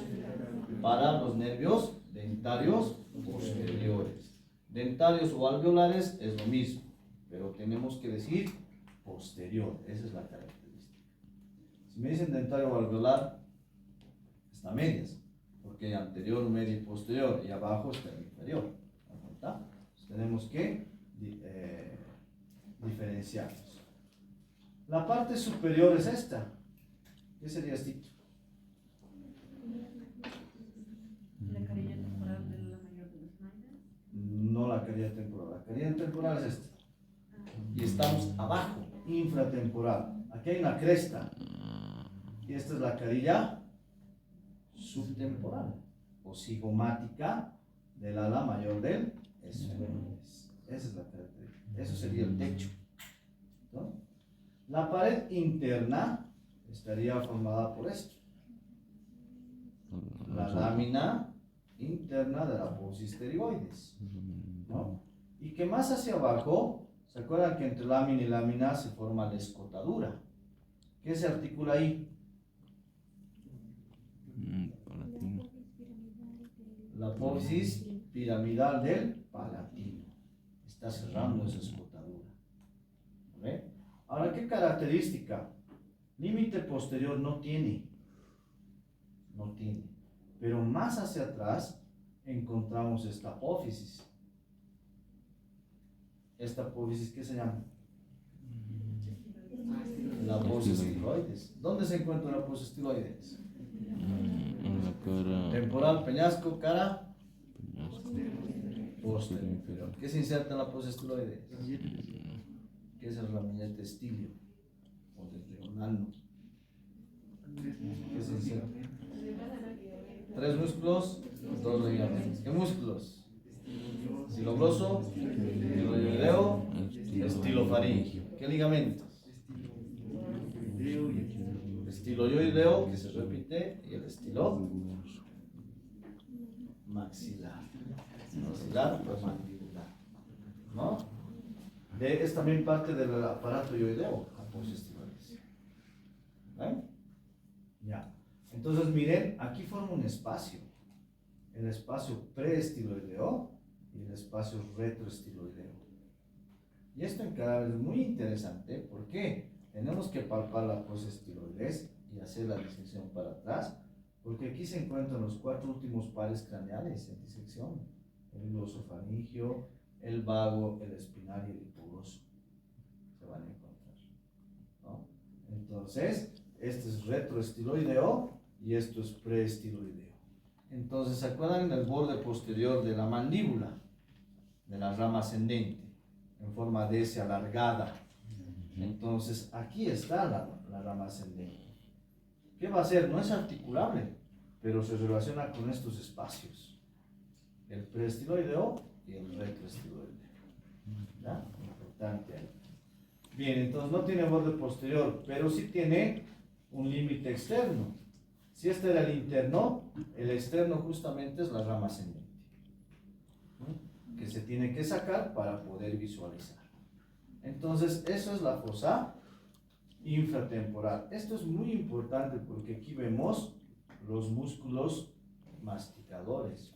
Speaker 1: para los nervios dentarios posteriores. Dentarios o alveolares es lo mismo, pero tenemos que decir posterior. Esa es la característica. Si me dicen dentario o alveolar, está a medias, porque hay anterior, medio y posterior, y abajo está el inferior. ¿Está? Entonces tenemos que diferenciarlos. La parte superior es esta. ¿Qué sería esto?
Speaker 4: La carilla temporal de la mayor de las nalgas.
Speaker 1: No la carilla temporal. La carilla temporal es esta. Y estamos abajo, infratemporal. Aquí hay una cresta. Y esta es la carilla subtemporal o cigomática del ala mayor del esfenoides. Esa es la característica. Eso sería el techo, ¿no? La pared interna estaría formada por esto. La lámina interna de la apófisis pterigoides, ¿no? Y que más hacia abajo, ¿se acuerdan que entre lámina y lámina se forma la escotadura? ¿Qué se articula ahí?
Speaker 2: Palatino.
Speaker 1: La apófisis piramidal del palatino. Está cerrando esa escotadura. ¿Ve? Ahora, ¿qué característica? Límite posterior no tiene. No tiene. Pero más hacia atrás encontramos esta apófisis. ¿Esta apófisis qué se llama? La apófisis tiroides. ¿Dónde se encuentra la apófisis tiroides?
Speaker 2: En la cara.
Speaker 1: Temporal, peñasco, cara
Speaker 2: Peñasco.
Speaker 1: posterior inferior. ¿Qué se inserta en la apófisis tiroides? ¿Qué es el ramillete estilio? O del leonano. ¿Qué se inserta? 3 músculos, 2 ligamentos. ¿Qué músculos? Estilogloso, estiloideo, estilofaringio. ¿Qué ligamentos? Estiloideo, que se repite, y el estilo maxilar. Maxilar o mandibular, ¿no? Es también parte del aparato ioideo, apófisis tiroides. ¿Ven? Ya. Entonces miren, aquí forma un espacio, el espacio preestiloideo y el espacio retroestiloideo. Y esto en cadáver es muy interesante porque tenemos que palpar la fosa estiloides y hacer la disección para atrás, porque aquí se encuentran los 4 últimos pares craneales en disección: el glosofaringio, el vago, el espinal y el hipoglóso. Se van a encontrar, ¿no? Entonces, este es retroestiloideo y esto es preestiloideo. Entonces, ¿se acuerdan del borde posterior de la mandíbula, de la rama ascendente, en forma de S alargada? Entonces, aquí está la rama ascendente. ¿Qué va a hacer? No es articulable, pero se relaciona con estos espacios, el preestiloideo y el retroestiloideo. ¿Ya? Importante ahí. Bien, entonces no tiene borde posterior, pero sí tiene un límite externo. Si este era el interno, el externo justamente es la rama ascendente, ¿no?, que se tiene que sacar para poder visualizar. Entonces, eso es la fosa infratemporal. Esto es muy importante porque aquí vemos los músculos masticadores,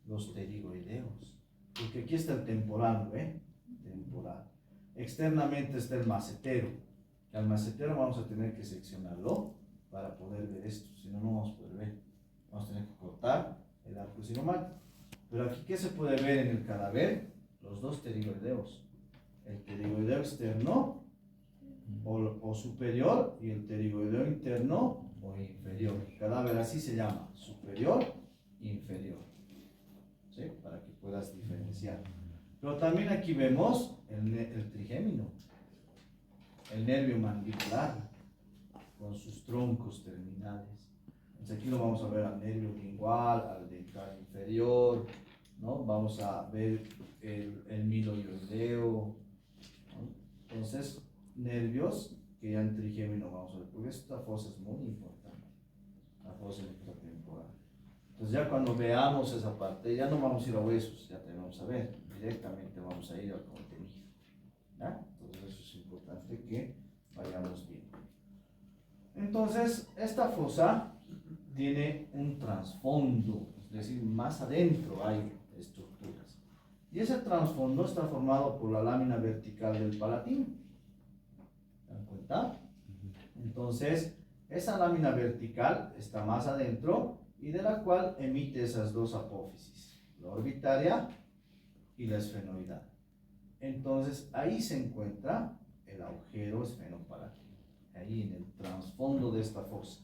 Speaker 1: los pterigoideos, porque aquí está el temporal, ¿ve? Temporal. Externamente está el macetero, que al macetero vamos a tener que seccionarlo para poder ver esto, si no, no vamos a poder ver. Vamos a tener que cortar el arco cigomático. Pero aquí, ¿qué se puede ver en el cadáver? Los dos pterigoideos. El pterigoideo externo o superior y el pterigoideo interno o inferior. El cadáver así se llama, superior e inferior, ¿sí? Para que puedas diferenciar. Pero también aquí vemos el trigémino, el nervio mandibular con sus troncos terminales. Entonces aquí lo vamos a ver al nervio lingual, al dental inferior, ¿no? Vamos a ver el miloioideo, ¿no? Entonces, nervios que ya en trigémino vamos a ver, porque esta fosa es muy importante, la fosa infratemporal. Entonces ya cuando veamos esa parte, ya no vamos a ir a huesos, ya te vamos a ver, directamente vamos a ir al contenido, ¿ya? Entonces eso es importante que vayamos bien. Entonces, esta fosa tiene un trasfondo, es decir, más adentro hay estructuras. Y ese trasfondo está formado por la lámina vertical del palatino. ¿Se dan cuenta? Entonces, esa lámina vertical está más adentro y de la cual emite esas dos apófisis, la orbitaria y la esfenoidal. Entonces, ahí se encuentra el agujero esfenopalatino, ahí en el trasfondo de esta fosa.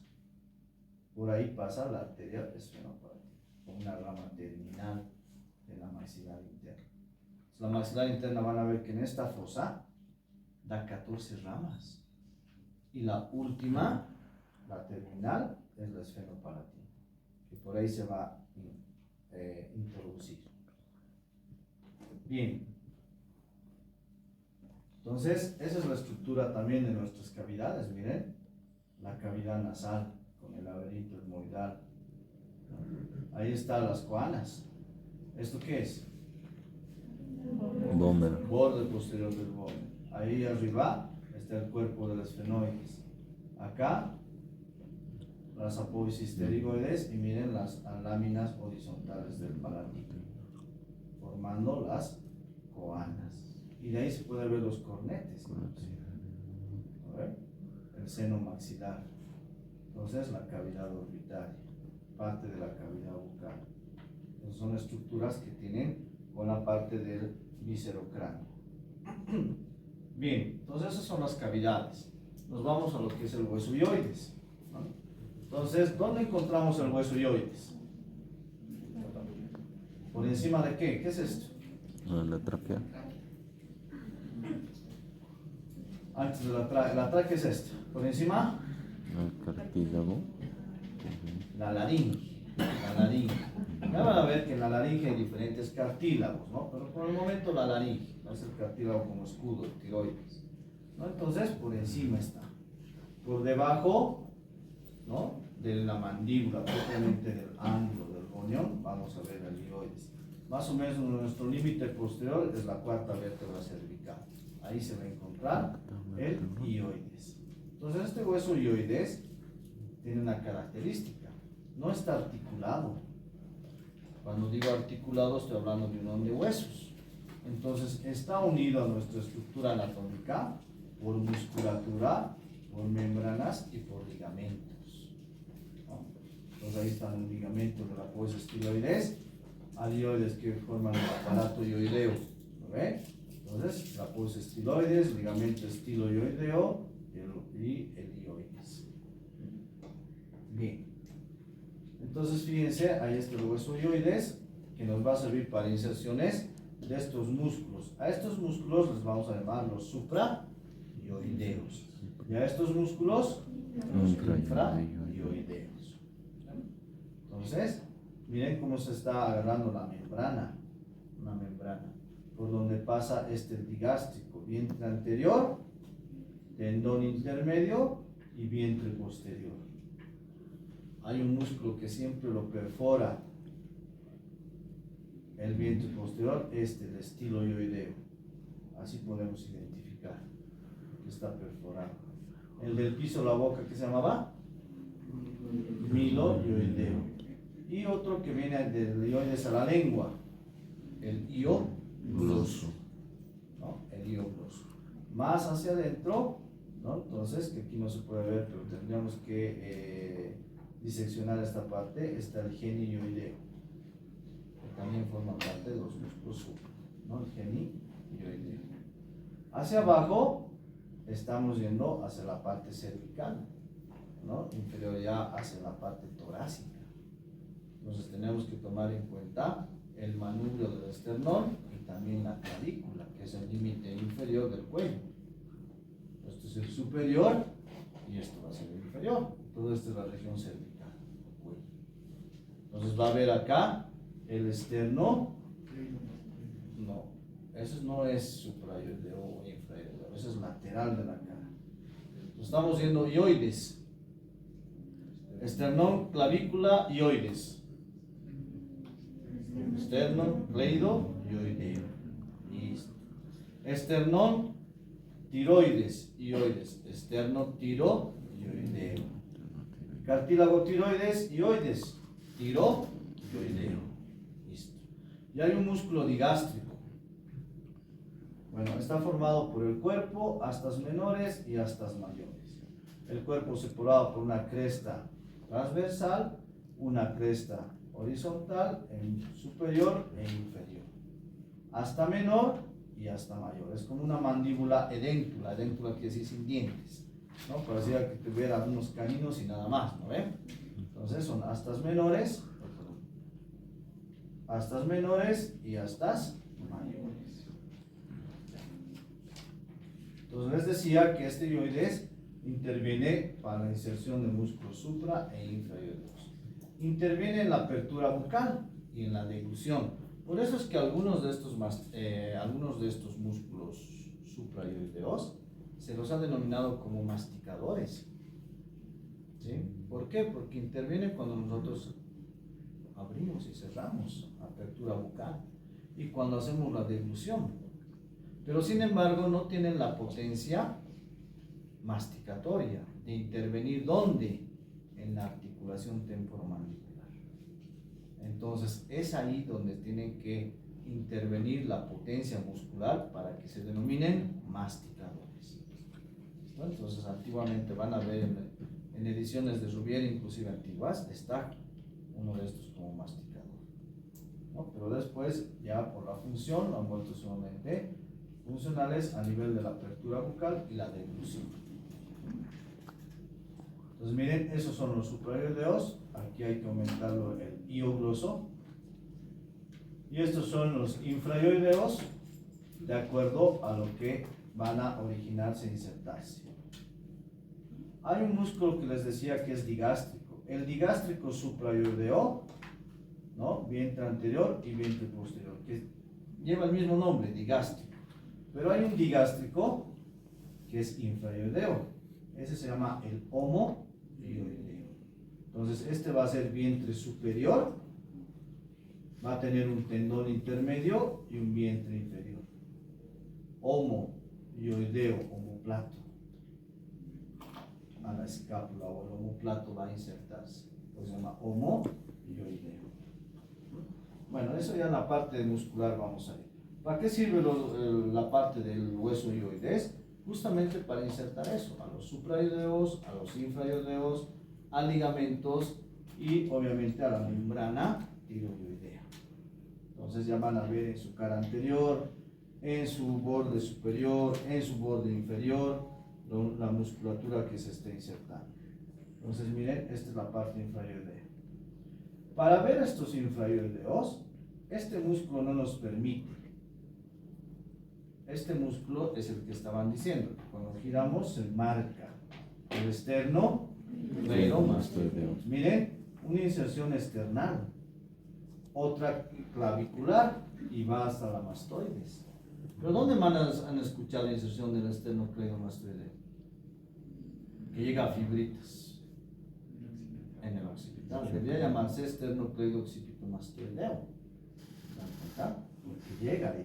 Speaker 1: Por ahí pasa la arteria esfenopalatina, con una rama terminal de la maxilar interna. Entonces, la maxilar interna, van a ver que en esta fosa da 14 ramas. Y la última, la terminal, es la esfenopalatina, que por ahí se va a introducir. Bien. Entonces, esa es la estructura también de nuestras cavidades. Miren, la cavidad nasal con el laberinto etmoidal. Ahí están las coanas. ¿Esto qué es?
Speaker 2: Bomber.
Speaker 1: Borde posterior del borde. Ahí arriba está el cuerpo de los esfenoides. Acá las apófisis pterigoides y miren las láminas horizontales del palatino, formando las coanas. Y de ahí se puede ver los cornetes, el seno maxilar. Entonces, la cavidad orbitaria, parte de la cavidad bucal. Entonces, son estructuras que tienen con la parte del viscerocráneo. Bien, entonces esas son las cavidades. Nos vamos a lo que es el hueso ioides, ¿no? Entonces, ¿dónde encontramos el hueso ioides? ¿Por encima de qué? ¿Qué es esto?
Speaker 2: La tráquea.
Speaker 1: Antes de la tráquea es esto. ¿Por encima?
Speaker 2: El cartílago.
Speaker 1: La laringe. La laringe. Ya van a ver que en la laringe hay diferentes cartílagos, ¿no? Pero por el momento la laringe, no es el cartílago como escudo, el tiroides, ¿no? Entonces, por encima está. Por debajo, ¿no?, de la mandíbula, propiamente del ángulo del gonión, vamos a ver el ioides. Más o menos nuestro límite posterior es la cuarta vértebra cervical. Ahí se va a encontrar el ioides. Entonces, este hueso ioides tiene una característica, no está articulado. Cuando digo articulado estoy hablando de unión de huesos. Entonces está unido a nuestra estructura anatómica por musculatura, por membranas y por ligamentos, ¿no? Entonces ahí están los ligamentos de la apoyo estiloides, alioides que forman el aparato ioideo, ¿lo ve? Entonces, la apoyo estiloides, ligamento estiloioideo y el ioides. Bien. Entonces, fíjense, ahí está el hueso ioides que nos va a servir para inserciones de estos músculos. A estos músculos les vamos a llamar los supraioideos. Y a estos músculos, los infraioideos. Entonces, miren cómo se está agarrando la membrana, una membrana, por donde pasa este digástrico, vientre anterior, tendón intermedio y vientre posterior. Hay un músculo que siempre lo perfora el vientre posterior, el estiloioideo. Así podemos identificar que está perforado. El del piso de la boca, ¿qué se llamaba? Miloioideo. Y otro que viene del ioides a la lengua, el iogloso, ¿no? El iogloso. Más hacia adentro, ¿no? Entonces, que aquí no se puede ver, pero tendríamos que diseccionar esta parte, está el genioideo, que también forma parte de los músculos supra, ¿no? El genioideo. Hacia abajo, estamos yendo hacia la parte cervical, ¿no? Inferior ya hacia la parte torácica. Entonces tenemos que tomar en cuenta el manubrio del esternón y también la clavícula, que es el límite inferior del cuello. Esto es el superior y esto va a ser el inferior. Todo esto es la región cervical, el cuello. Entonces va a haber acá el esterno. No, eso no es supraioideo o infraioideo, eso es lateral de la cara. Entonces, estamos viendo ioides. Esternón, clavícula, ioides. Esternón, cleido, ioideo. Listo. Esternón, tiroides, ioides. Esterno, tiro, ioideo. Cartílago, tiroides, ioides. Tiro, ioideo. Listo. Y hay un músculo digástrico. Bueno, está formado por el cuerpo, astas menores y astas mayores. El cuerpo separado por una cresta transversal, una cresta horizontal, superior e inferior. Asta menor y asta mayor. Es como una mandíbula edéntula. Edéntula quiere decir sin dientes, ¿no? Parecía que tuviera algunos caninos y nada más, ¿no ven? Entonces son astas menores y astas mayores. Entonces les decía que este ioides interviene para la inserción de músculos supra e infraioideos. Interviene en la apertura bucal y en la deglución. Por eso es que algunos de estos músculos supraioideos se los ha denominado como masticadores. ¿Sí? ¿Por qué? Porque interviene cuando nosotros abrimos y cerramos, apertura bucal, y cuando hacemos la deglución. Pero sin embargo no tienen la potencia masticatoria de intervenir ¿dónde? En la articulación temporomandibular. Entonces es ahí donde tienen que intervenir la potencia muscular para que se denominen masticadores. ¿Listo? Entonces antiguamente van a ver en ediciones de Rubier, inclusive antiguas, está uno de estos como masticador, ¿no? Pero después ya por la función lo han vuelto sumamente funcionales a nivel de la apertura bucal y la deglución. Entonces miren, esos son los supraioideos. Aquí hay que aumentarlo el iogloso. Y estos son los infraioideos, de acuerdo a lo que van a originarse e insertarse. Hay un músculo que les decía que es digástrico. El digástrico supraioideo, ¿no? Vientre anterior y vientre posterior, que lleva el mismo nombre, digástrico. Pero hay un digástrico que es infraioideo. Ese se llama el homoioideo. Entonces, este va a ser vientre superior, va a tener un tendón intermedio y un vientre inferior. Homoioideo, homoplato. a la escápula o el omóplato va a insertarse. Entonces se llama homoioideo. Bueno, eso ya en la parte muscular vamos a ir. ¿Para qué sirve la parte del hueso ioides? Justamente para insertar eso, a los supraiodeos, a los infraiodeos, a ligamentos y obviamente a la membrana tiroidea. Entonces ya van a ver en su cara anterior, en su borde superior, en su borde inferior, la musculatura que se está insertando. Entonces miren, esta es la parte infraioidea. Para ver estos infraioideos, este músculo no nos permite. Este músculo es el que estaban diciendo. Cuando giramos se marca el esternocleidomastoideo. Miren, una inserción esternal, otra clavicular y va hasta la mastoides. ¿Pero dónde más han escuchado la inserción del esternocleidomastoideo? Que llega a fibritas en el occipital. Debería llamarse esternocleido-occipitomastoideo. ¿Se dan cuenta? Porque llega ahí.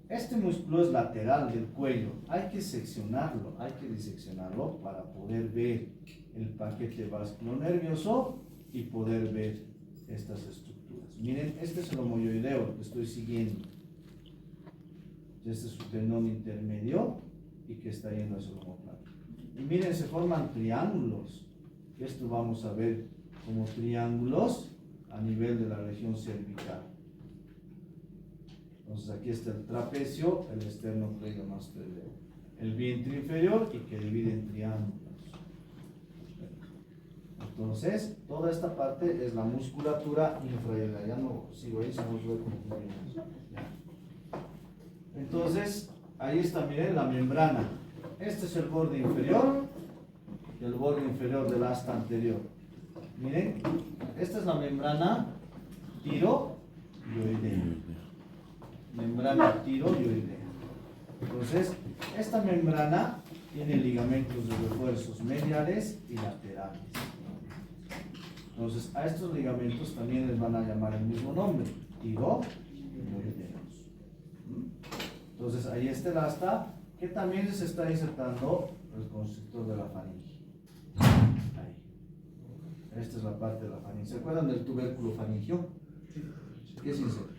Speaker 1: Este músculo es lateral del cuello. Hay que seccionarlo, hay que diseccionarlo para poder ver el paquete vasculonervioso y poder ver estas estructuras. Miren, este es el homoioideo que estoy siguiendo. Este es su tendón intermedio y que está yendo hacia el omóplato. Y miren, se forman triángulos. Esto vamos a ver como triángulos a nivel de la región cervical. Entonces aquí está el trapecio, el esternocleidomastoideo, el vientre inferior y que divide en triángulos. Entonces, toda esta parte es la musculatura infraioidea. Ya no sigo ahí, se nos ve como entonces, ahí está, miren, la membrana. Este es el borde inferior y el borde inferior del asta anterior. Miren, esta es la membrana tiroidea. Membrana tiroidea. Entonces, esta membrana tiene ligamentos de refuerzos mediales y laterales. Entonces, a estos ligamentos también les van a llamar el mismo nombre, tiroideos. Entonces, ahí está el asta, que también se está insertando el constrictor de la faringe. Ahí. Esta es la parte de la faringe. ¿Se acuerdan del tubérculo faringio? ¿Qué se inserta?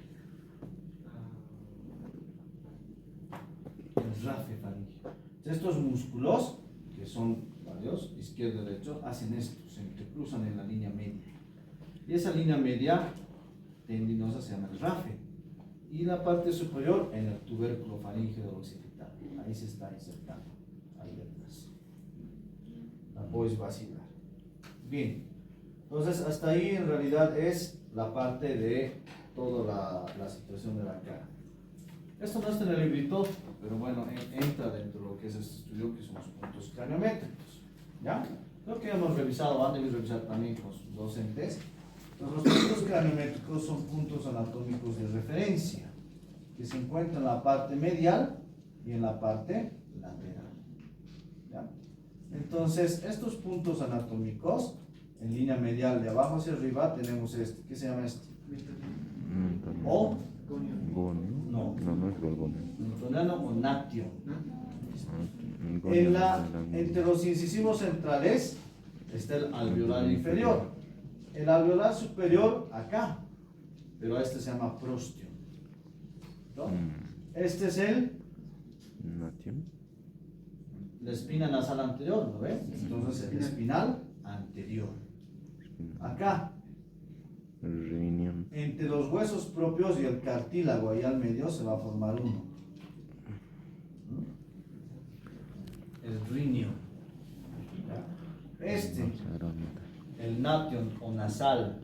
Speaker 1: El rafe faringio. Estos músculos, que son varios, izquierdo y derecho, hacen esto, se entrecruzan en la línea media. Y esa línea media tendinosa se llama el rafe. Y la parte superior en el tubérculo faríngeo del occipital. Ahí se está insertando. Ahí detrás. La puedes vacilar. Bien. Entonces, hasta ahí en realidad es la parte de toda la situación de la cara. Esto no está en el librito, pero bueno, entra dentro de lo que es este estudio, que son los puntos craniométricos. ¿Ya? Creo que hemos revisado, han de revisar también con sus docentes. Los puntos craniométricos son puntos anatómicos de referencia que se encuentran en la parte medial y en la parte lateral. ¿Ya? Entonces, estos puntos anatómicos, en línea medial de abajo hacia arriba, tenemos este. ¿Qué se llama este? O
Speaker 2: Gonio.
Speaker 1: no,
Speaker 2: No es gorgonio.
Speaker 1: Metoniano o natio.
Speaker 2: Gonio
Speaker 1: Entre los incisivos centrales está el alveolar inferior. El alveolar superior acá, pero este se llama prostio. ¿No? Este es
Speaker 2: Natium.
Speaker 1: la espina nasal anterior, ¿no ven? Entonces el espinal anterior. Acá,
Speaker 2: Rhinium.
Speaker 1: entre los huesos propios y el cartílago, ahí al medio se va a formar uno. El rhinio. Este, el nation o nasal.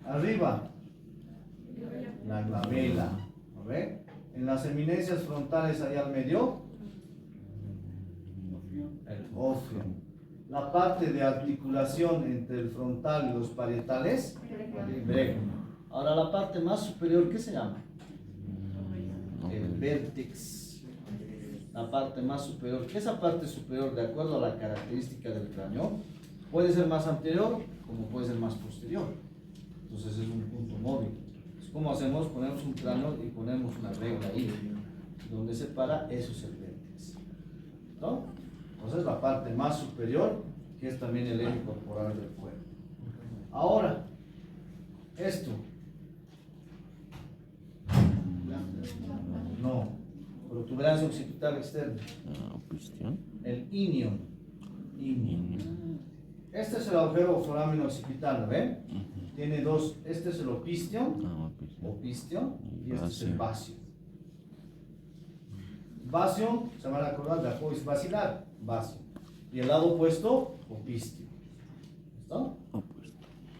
Speaker 1: Arriba, la glabela. ¿No ve? En las eminencias frontales ahí al medio, el ófeo. La parte de articulación entre el frontal y los parietales, bregno. Ahora la parte más superior, ¿qué se llama? El vértex. La parte más superior. ¿Qué es esa parte superior? De acuerdo a la característica del cráneo, puede ser más anterior como puede ser más posterior. Entonces es un punto móvil. ¿Cómo hacemos? Ponemos un plano y ponemos una regla ahí. Donde se para, eso es el vértex. ¿No? Entonces la parte más superior, que es también el eje corporal del cuerpo. Ahora, esto. No, protuberancia occipital externa.
Speaker 2: Opistión.
Speaker 1: El inion. Este es el agujero foramen occipital, ¿no ven? Tiene dos, este es el opistión, opistión, y este es el vasio. Vasio, se van a acordar de apoyo basilar, vasio. Y el lado opuesto, opistio. ¿Listo?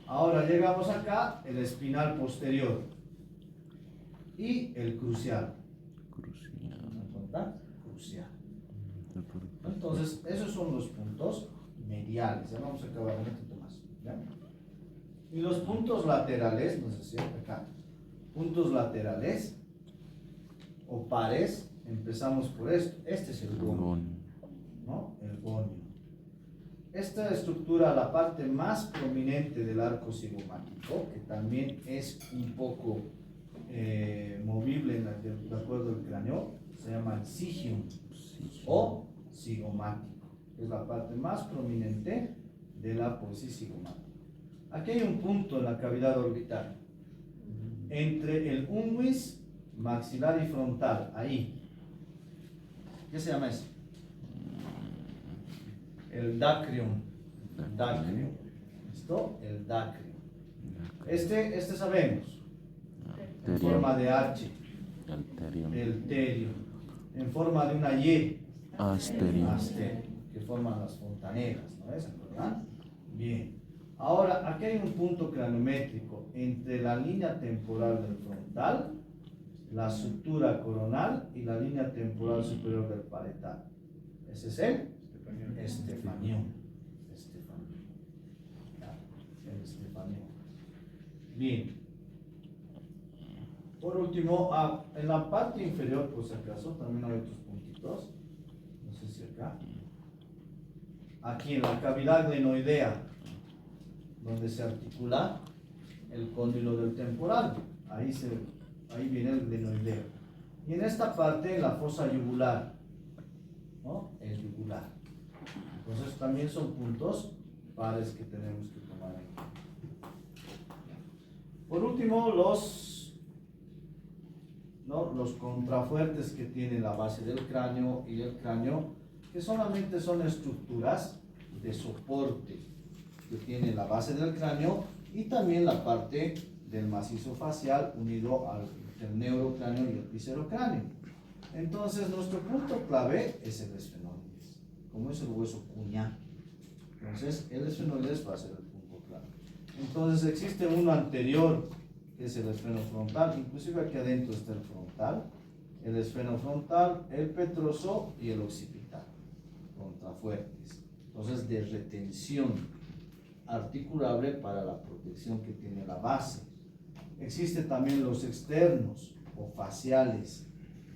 Speaker 1: Ahora llegamos acá, el espinal posterior y el crucial. ¿Me dan cuenta? Crucial. Entonces, esos son los puntos mediales. Ya vamos a acabar un poquito más. ¿Ya? Y los puntos laterales, no sé si acá, puntos laterales o pares, empezamos por esto. Este es el gonio, ¿no? El gonio. Esta estructura, la parte más prominente del arco cigomático, que también es un poco movible de acuerdo al cráneo, se llama el sigium o cigomático. Es la parte más prominente de la apófisis cigomática. Aquí hay un punto en la cavidad orbital entre el unguis maxilar y frontal, ahí. ¿Qué se llama eso? El dacrium. Dacrium. ¿Listo? El dacrium. Este sabemos. En forma de H. El terio. En forma de una Y.
Speaker 2: Asterio.
Speaker 1: Asterio. Que forman las fontanelas, ¿no es? ¿Verdad? Bien. Ahora, aquí hay un punto cranométrico entre la línea temporal del frontal, la sutura coronal y la línea temporal superior del parietal. Ese es el estefanión. El estefanión. Bien. Por último, en la parte inferior, por si acaso, también hay otros puntitos. No sé si acá. Aquí en la cavidad glenoidea, donde se articula el cóndilo del temporal. Ahí viene el glenoideo. Y en esta parte, la fosa yugular, ¿no? El yugular. Entonces, también son puntos pares que tenemos que tomar aquí. Por último, los contrafuertes que tiene la base del cráneo y el cráneo, que solamente son estructuras de soporte que tiene la base del cráneo y también la parte del macizo facial unido al neurocráneo y el viscerocráneo. Entonces, nuestro punto clave es el esfenoides, como es el hueso cuñado. Entonces, el esfenoides va a ser el punto clave. Entonces, existe uno anterior, que es el esfenofrontal, inclusive aquí adentro está el frontal, el esfenofrontal, el petroso y el occipital, contrafuertes. Entonces, de retención articulable para la protección que tiene la base. Existen también los externos o faciales,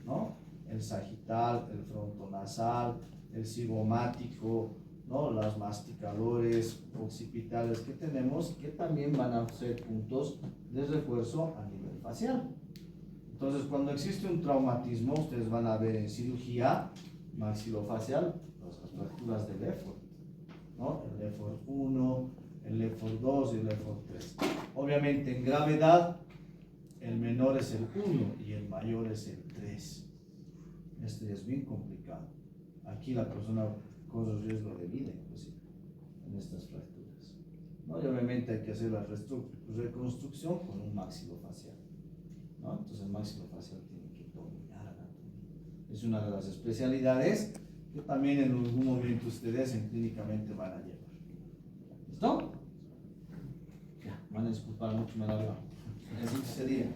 Speaker 1: ¿no? El sagital, el frontonasal, el cigomático, ¿no? Las masticadores occipitales que tenemos, que también van a ser puntos de refuerzo a nivel facial. Entonces, cuando existe un traumatismo, ustedes van a ver en cirugía maxilofacial las fracturas del Lefort, ¿no? El Lefort 1, el Lefort 2 y el Lefort 3. Obviamente, en gravedad, el menor es el 1 y el mayor es el 3. Este es bien complicado. Aquí la persona corre riesgo de vida, inclusive, en estas fracturas, ¿no? Y obviamente hay que hacer la reconstrucción con un maxilofacial, ¿no? Entonces el maxilofacial tiene que dominar anatomía. Es una de las especialidades que también en algún momento ustedes clínicamente van a llevar. ¿Listo? Ya, van a disculpar mucho, me la veo. Así sería.